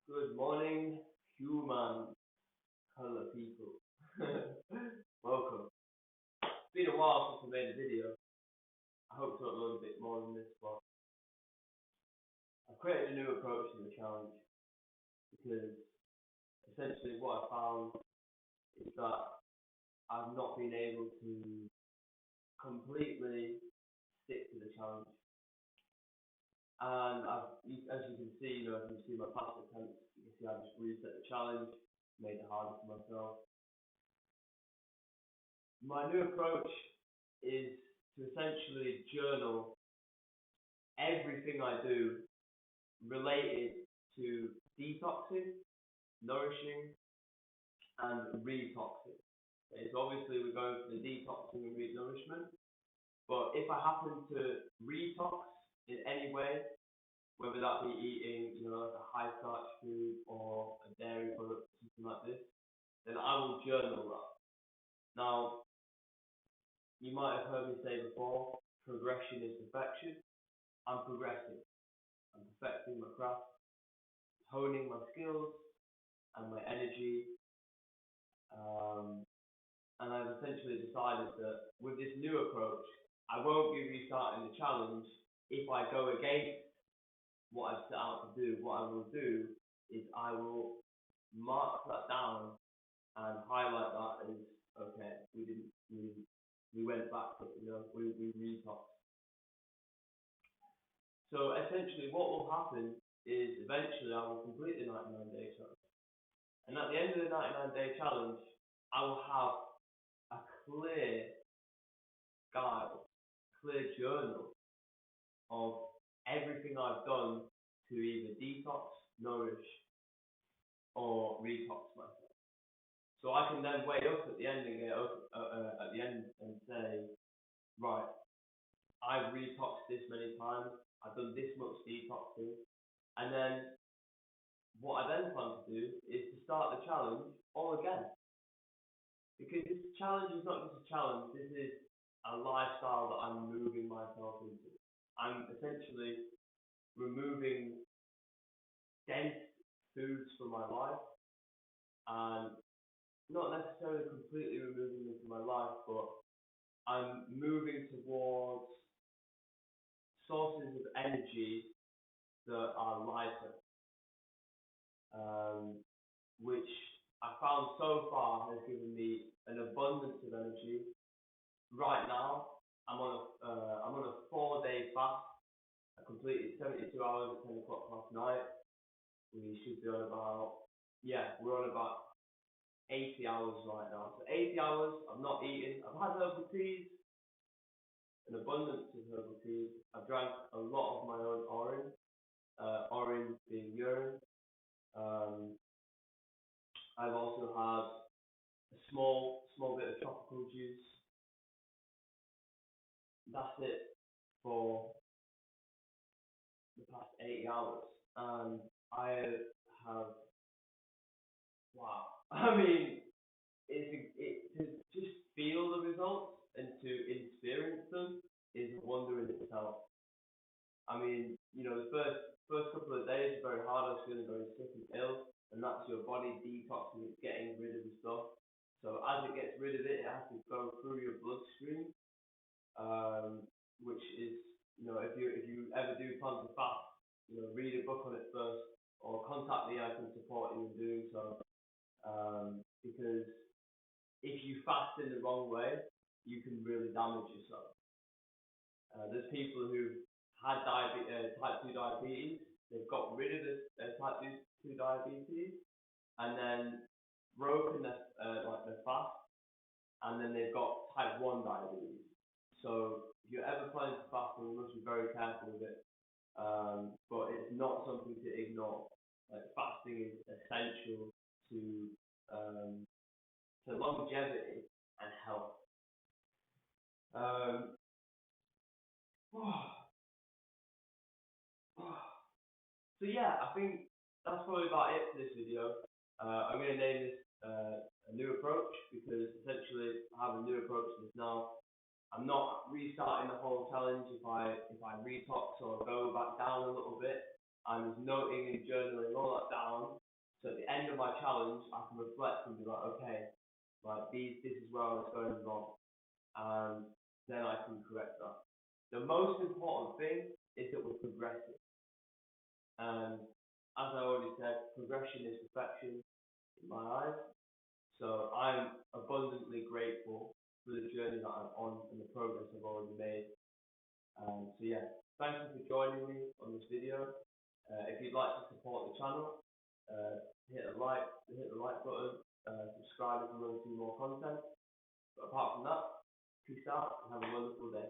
Good morning, human color people. Welcome. It's been a while since I made a video. I hope to upload a bit more than this, but I've created a new approach to the challenge because essentially what I found is that I've not been able to completely stick to the challenge. And as you can see, if you see my past attempts, you can see I just reset the challenge, made it harder for myself. My new approach is to essentially journal everything I do related to detoxing, nourishing, and retoxing. Okay, so obviously we're going for the detoxing and nourishment, but if I happen to retox in any way, whether that be eating, like a high starch food or a dairy product, something like this, then I will journal that. Now, you might have heard me say before, progression is perfection. I'm progressing. I'm perfecting my craft, honing my skills and my energy. And I've essentially decided that with this new approach, I won't be restarting the challenge if I go against what I've set out to do. What I will do is I will mark that down and highlight that as okay, we went back, we retoxed. So essentially what will happen is eventually I will complete the 99-day challenge. And at the end of the 99-day challenge, I will have a clear guide, clear journal of everything I've done to either detox, nourish, or retox myself. So I can then weigh up at the end and at the end and say, right, I've retoxed this many times, I've done this much detoxing, and then what I then plan to do is to start the challenge all again. Because this challenge is not just a challenge, this is a lifestyle that I'm moving myself into. I'm essentially removing dense foods from my life, and not necessarily completely removing them from my life, but I'm moving towards sources of energy that are lighter, which I found so far has given me an abundance of energy. Right now, I'm on a 4-day fast. I completed 72 hours at 10 o'clock last night. We should be on we're on about 80 hours right now. So 80 hours, I've not eaten. I've had herbal teas, an abundance of herbal teas. I've drank a lot of my own orange, orange being urine. I've also had a small bit of tropical juice. That's it for the past 80 hours. And I have, wow. I mean, to just feel the results and to experience them is a wonder in itself. I mean, the first couple of days are very hard. I was feeling very sick and ill, and that's your body detoxing. It's getting rid of the stuff. So as it gets rid of it, it has to go through your bloodstream, which is, if you ever do plan to fast, read a book on it first, or contact me. I can support you in doing so. Because if you fast in the wrong way, you can really damage yourself. There's people who've had type 2 diabetes, they've got rid of their type 2 diabetes, and then broken their fast, and then they've got type 1 diabetes. So if you're ever planning to fast, you must be very careful with it. But it's not something to ignore. Like, fasting is essential to longevity and health. So yeah, I think that's probably about it for this video. I'm going to name this a new approach because essentially I have a new approach to this now. I'm not restarting the whole challenge if I retox or go back down a little bit. I'm just noting and journaling all that down. So at the end of my challenge, I can reflect and be like, okay, like this is where I was going wrong, and then I can correct that. The most important thing is that we're progressing, and as I already said, progression is perfection in my eyes. So I'm abundantly grateful for the journey that I'm on and the progress I've already made. So yeah, thank you for joining me on this video. If you'd like to support the channel, hit the like button, subscribe if you want to see more content. But apart from that, peace out and have a wonderful day.